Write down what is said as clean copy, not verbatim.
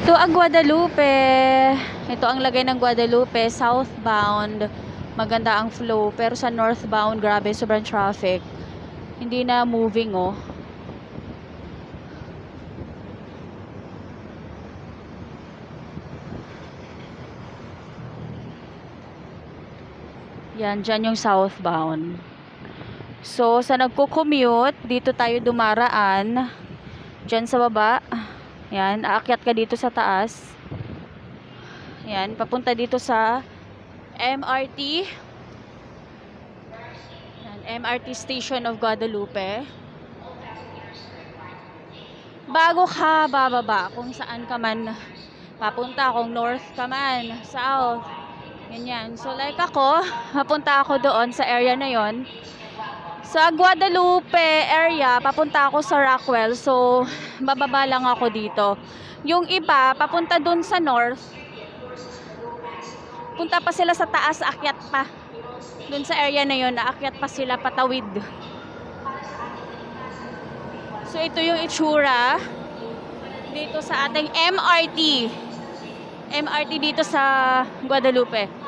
Ito ang Guadalupe. Ito ang lagay ng Guadalupe. Southbound, maganda ang flow. Pero sa northbound, grabe, sobrang traffic. Hindi na moving, oh. Yan, dyan yung southbound. So, sa nagko-commute, dito tayo dumaraan. Dyan sa baba. Yan, aakyat ka dito sa taas. Yan, papunta dito sa MRT. Yan, MRT Station of Guadalupe. Bago ka bababa, kung saan ka man papunta, kung north ka man, south, ganyan. So like ako, papunta ako doon sa area na yon. Sa Guadalupe area, papunta ako sa Rockwell. So, bababa lang ako dito. Yung iba, papunta dun sa north. Punta pa sila sa taas, aakyat pa. Dun sa area na yon, aakyat pa sila patawid. So, ito yung itsura dito sa ating MRT. MRT dito sa Guadalupe.